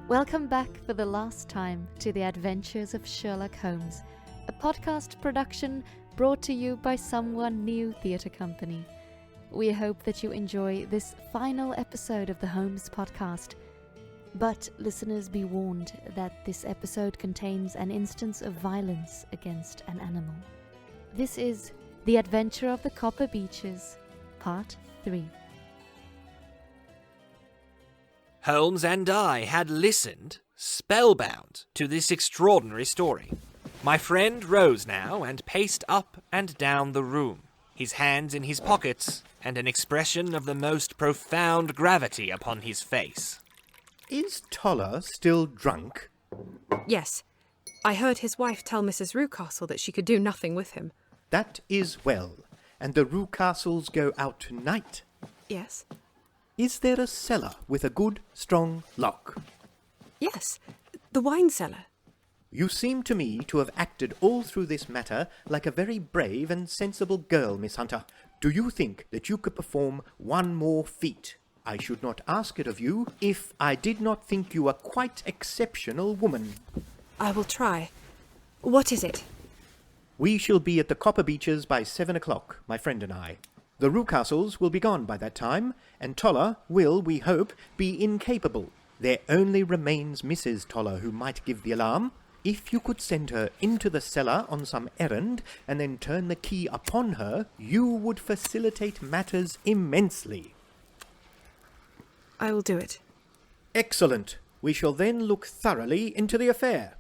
Welcome back for the last time to the adventures of Sherlock Holmes, a podcast production brought to you by Someone New Theatre Company. We hope that you enjoy this final episode of the Holmes podcast. But listeners, be warned that this episode contains an instance of violence against an animal. This is The Adventure of the Copper Beeches, Part 3. Holmes and I had listened, spellbound, to this extraordinary story. My friend rose now and paced up and down the room, his hands in his pockets, and an expression of the most profound gravity upon his face. Is Toller still drunk? Yes. I heard his wife tell Mrs. Rucastle that she could do nothing with him. That is well. And the Rucastles go out tonight? Yes. Is there a cellar with a good, strong lock? Yes. The wine cellar. You seem to me to have acted all through this matter like a very brave and sensible girl, Miss Hunter. Do you think that you could perform one more feat? I should not ask it of you if I did not think you a quite exceptional woman. I will try. What is it? We shall be at the Copper Beeches by 7 o'clock, my friend and I. The Rucastles will be gone by that time, and Toller will, we hope, be incapable. There only remains Mrs. Toller, who might give the alarm. If you could send her into the cellar on some errand, and then turn the key upon her, you would facilitate matters immensely. I will do it. Excellent. We shall then look thoroughly into the affair.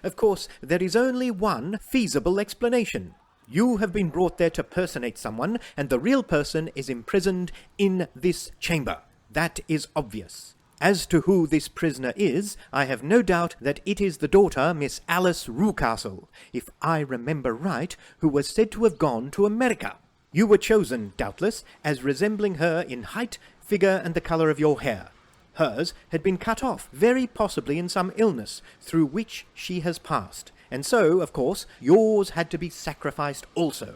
Of course, there is only one feasible explanation. You have been brought there to personate someone, and the real person is imprisoned in this chamber. That is obvious. As to who this prisoner is, I have no doubt that it is the daughter, Miss Alice Rucastle, if I remember right, who was said to have gone to America. You were chosen, doubtless, as resembling her in height, figure, and the colour of your hair. Hers had been cut off, very possibly in some illness, through which she has passed. And so, of course, yours had to be sacrificed also.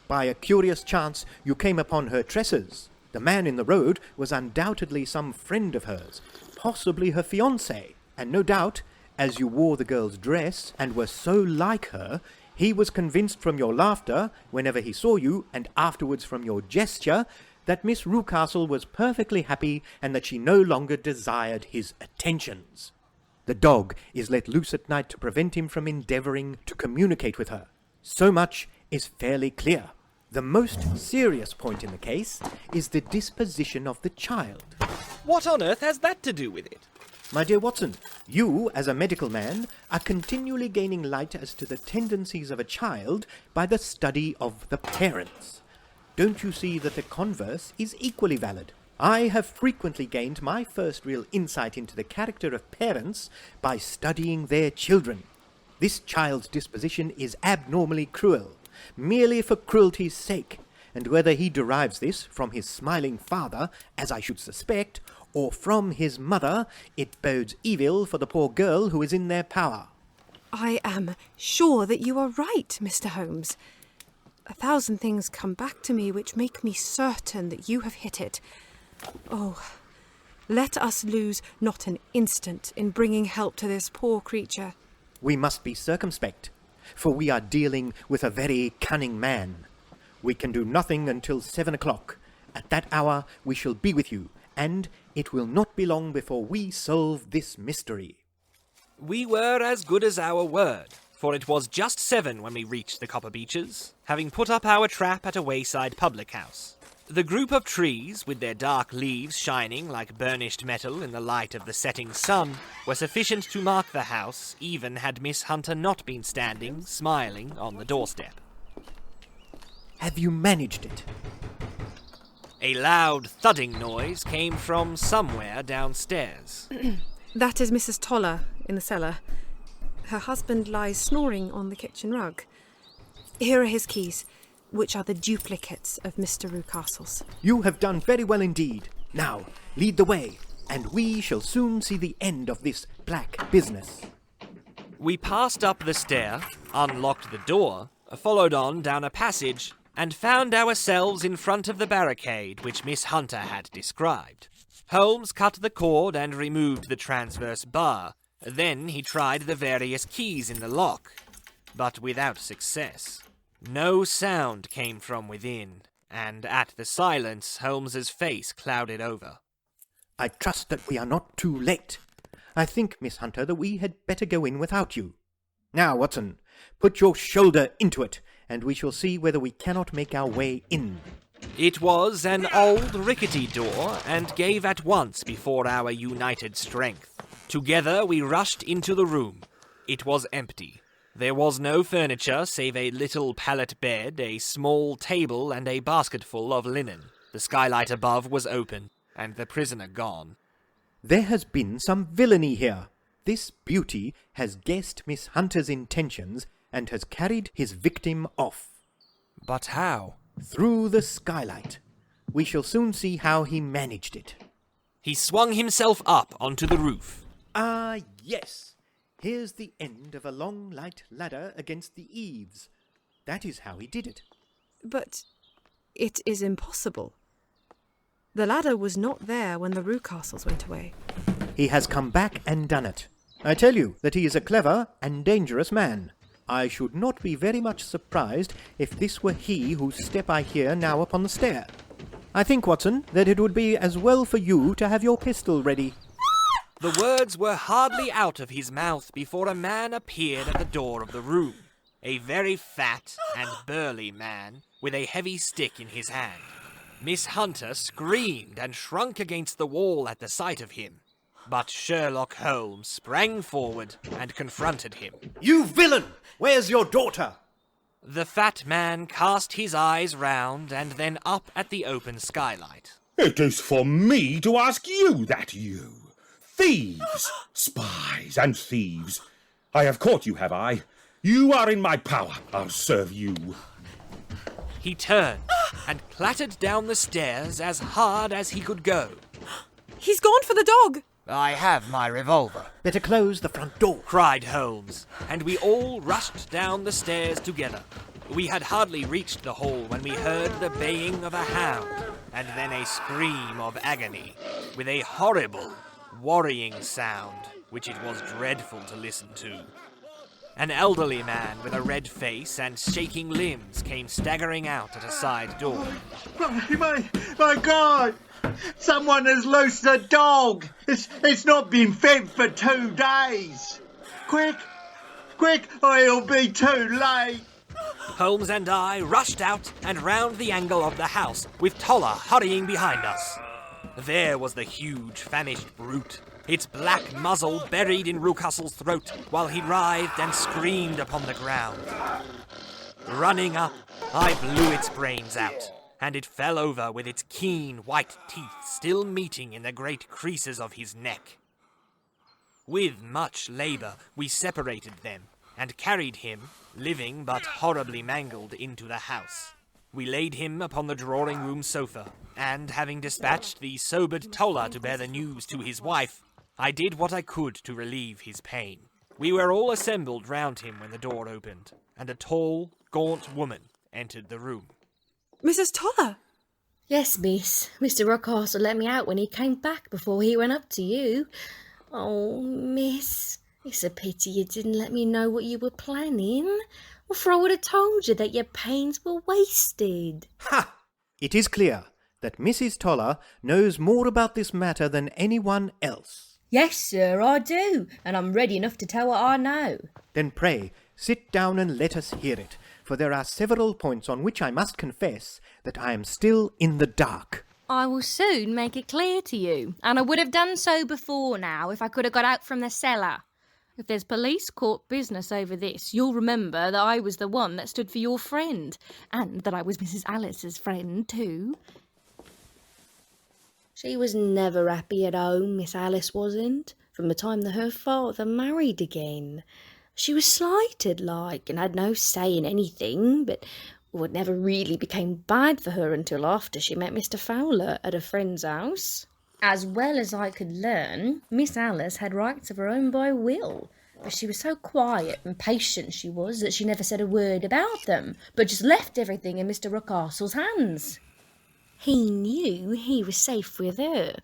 By a curious chance, you came upon her tresses. The man in the road was undoubtedly some friend of hers, possibly her fiancé, and no doubt, as you wore the girl's dress and were so like her, he was convinced from your laughter, whenever he saw you, and afterwards from your gesture, that Miss Rucastle was perfectly happy and that she no longer desired his attentions. The dog is let loose at night to prevent him from endeavouring to communicate with her. So much is fairly clear. The most serious point in the case is the disposition of the child. What on earth has that to do with it? My dear Watson, you, as a medical man, are continually gaining light as to the tendencies of a child by the study of the parents. Don't you see that the converse is equally valid? I have frequently gained my first real insight into the character of parents by studying their children. This child's disposition is abnormally cruel, merely for cruelty's sake, and whether he derives this from his smiling father, as I should suspect, or from his mother, it bodes evil for the poor girl who is in their power. I am sure that you are right, Mr. Holmes. 1,000 things come back to me which make me certain that you have hit it. Oh, let us lose not an instant in bringing help to this poor creature. We must be circumspect, for we are dealing with a very cunning man. We can do nothing until 7 o'clock. At that hour we shall be with you, and it will not be long before we solve this mystery. We were as good as our word, for it was just 7 when we reached the Copper Beeches, having put up our trap at a wayside public house. The group of trees, with their dark leaves shining like burnished metal in the light of the setting sun, were sufficient to mark the house, even had Miss Hunter not been standing, smiling, on the doorstep. Have you managed it? A loud thudding noise came from somewhere downstairs. That is Mrs. Toller in the cellar. Her husband lies snoring on the kitchen rug. Here are his keys, which are the duplicates of Mr. Rucastle's. You have done very well indeed. Now, lead the way, and we shall soon see the end of this black business. We passed up the stair, unlocked the door, followed on down a passage, and found ourselves in front of the barricade which Miss Hunter had described. Holmes cut the cord and removed the transverse bar. Then he tried the various keys in the lock, but without success. No sound came from within, and at the silence Holmes's face clouded over. I trust that we are not too late. I think, Miss Hunter, that we had better go in without you. Now, Watson, put your shoulder into it, and we shall see whether we cannot make our way in. It was an old rickety door, and gave at once before our united strength. Together we rushed into the room. It was empty. There was no furniture save a little pallet bed, a small table, and a basketful of linen. The skylight above was open, and the prisoner gone. There has been some villainy here. This beauty has guessed Miss Hunter's intentions and has carried his victim off. But how? Through the skylight. We shall soon see how he managed it. He swung himself up onto the roof. Ah, yes. Here's the end of a long light ladder against the eaves. That is how he did it. But it is impossible. The ladder was not there when the Rucastles went away. He has come back and done it. I tell you that he is a clever and dangerous man. I should not be very much surprised if this were he whose step I hear now upon the stair. I think, Watson, that it would be as well for you to have your pistol ready. The words were hardly out of his mouth before a man appeared at the door of the room. A very fat and burly man, with a heavy stick in his hand. Miss Hunter screamed and shrunk against the wall at the sight of him. But Sherlock Holmes sprang forward and confronted him. You villain! Where's your daughter? The fat man cast his eyes round and then up at the open skylight. It is for me to ask you that, you. Thieves! Spies and thieves. I have caught you, have I? You are in my power. I'll serve you. He turned and clattered down the stairs as hard as he could go. He's gone for the dog! I have my revolver, Better close the front door. cried Holmes, and we all rushed down the stairs together. We had hardly reached the hall when we heard the baying of a hound, and then a scream of agony, with a horrible, worrying sound, which it was dreadful to listen to. An elderly man with a red face and shaking limbs came staggering out at a side door. My God! Someone has loosed the dog! It's not been fed for 2 days! Quick! Or it'll be too late! Holmes and I rushed out and round the angle of the house, with Toller hurrying behind us. There was the huge, famished brute, its black muzzle buried in Rucastle's throat, while he writhed and screamed upon the ground. Running up, I blew its brains out, and it fell over with its keen white teeth still meeting in the great creases of his neck. With much labour, we separated them, and carried him, living but horribly mangled, into the house. We laid him upon the drawing-room sofa, and having dispatched the sobered Toller to bear the news to his wife, I did what I could to relieve his pain. We were all assembled round him when the door opened, and a tall, gaunt woman entered the room. Mrs. Toller! Yes, miss. Mr. Rucastle let me out when he came back before he went up to you. Oh, miss, it's a pity you didn't let me know what you were planning, or for I would have told you that your pains were wasted. Ha! It is clear that Mrs. Toller knows more about this matter than anyone else. Yes, sir, I do, and I'm ready enough to tell what I know. Then pray, sit down and let us hear it, for there are several points on which I must confess that I am still in the dark. I will soon make it clear to you, and I would have done so before now if I could have got out from the cellar. If there's police court business over this, you'll remember that I was the one that stood for your friend, and that I was Mrs. Alice's friend too. She was never happy at home, Miss Alice wasn't, from the time that her father married again. She was slighted like, and had no say in anything, but it never really became bad for her until after she met Mr. Fowler at a friend's house. As well as I could learn, Miss Alice had rights of her own by will, but she was so quiet and patient she was that she never said a word about them, but just left everything in Mr. Rucastle's hands. He knew he was safe with her,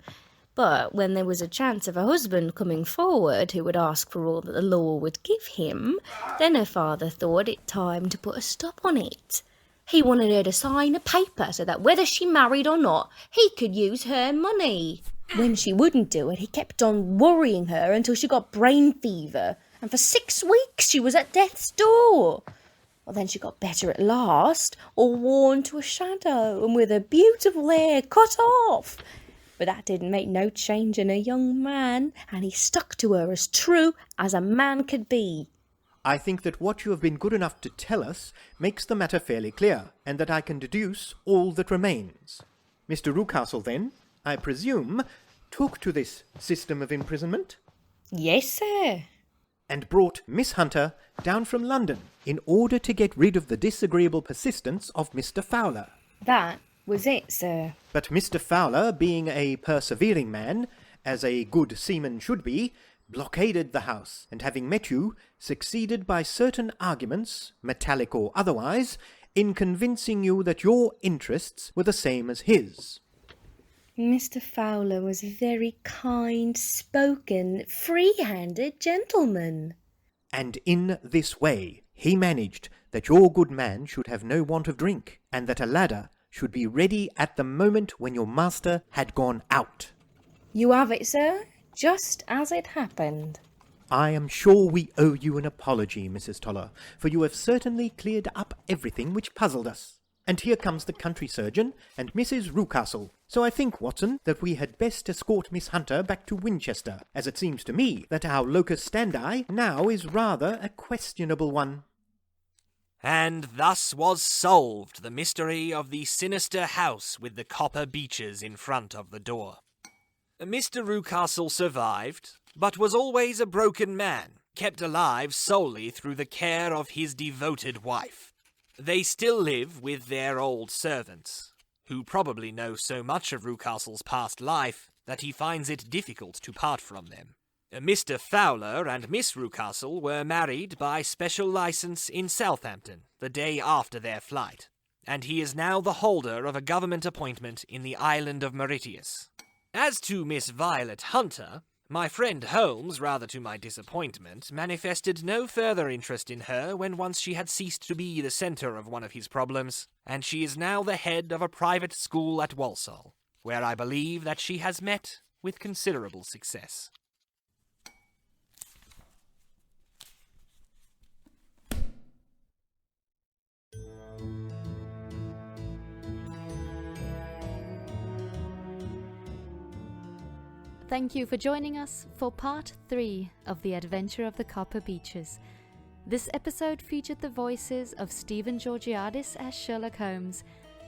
But when there was a chance of a husband coming forward who would ask for all that the law would give him, then her father thought it time to put a stop on it. He wanted her to sign a paper so that whether she married or not, he could use her money. When she wouldn't do it, he kept on worrying her until she got brain fever, and for 6 weeks she was at death's door. Well, then she got better at last, all worn to a shadow and with her beautiful hair cut off. But that didn't make no change in a young man, and he stuck to her as true as a man could be. I think that what you have been good enough to tell us makes the matter fairly clear, and that I can deduce all that remains. Mr. Rucastle, then, I presume, took to this system of imprisonment? Yes, sir. And brought Miss Hunter down from London in order to get rid of the disagreeable persistence of Mr. Fowler. That was it, sir. But Mr. Fowler, being a persevering man, as a good seaman should be, blockaded the house, and having met you, succeeded by certain arguments, metallic or otherwise, in convincing you that your interests were the same as his. Mr. Fowler was a very kind-spoken, free-handed gentleman. And in this way he managed that your good man should have no want of drink, and that a ladder should be ready at the moment when your master had gone out. You have it, sir, just as it happened. I am sure we owe you an apology, Mrs. Toller, for you have certainly cleared up everything which puzzled us. And here comes the country surgeon and Mrs. Rucastle. So I think, Watson, that we had best escort Miss Hunter back to Winchester, as it seems to me that our locus standi now is rather a questionable one. And thus was solved the mystery of the sinister house with the copper beeches in front of the door. Mr. Rucastle survived, but was always a broken man, kept alive solely through the care of his devoted wife. They still live with their old servants, who probably know so much of Rucastle's past life that he finds it difficult to part from them. Mr. Fowler and Miss Rucastle were married by special license in Southampton the day after their flight, and he is now the holder of a government appointment in the island of Mauritius. As to Miss Violet Hunter, my friend Holmes, rather to my disappointment, manifested no further interest in her when once she had ceased to be the centre of one of his problems, and she is now the head of a private school at Walsall, where I believe that she has met with considerable success. Thank you for joining us for part 3 of The Adventure of the Copper Beeches. This episode featured the voices of Stephen Georgiadis as Sherlock Holmes,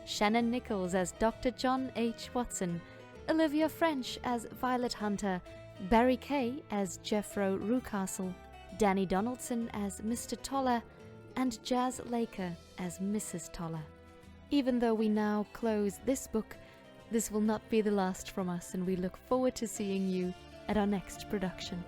Shannon Nicholls as Dr. John H. Watson, Olivia French as Violet Hunter, Barry Kay as Jephro Rucastle, Danny Donaldson as Mr. Toller, and Jazz Laker as Mrs. Toller. Even though we now close this book, this will not be the last from us, and we look forward to seeing you at our next production.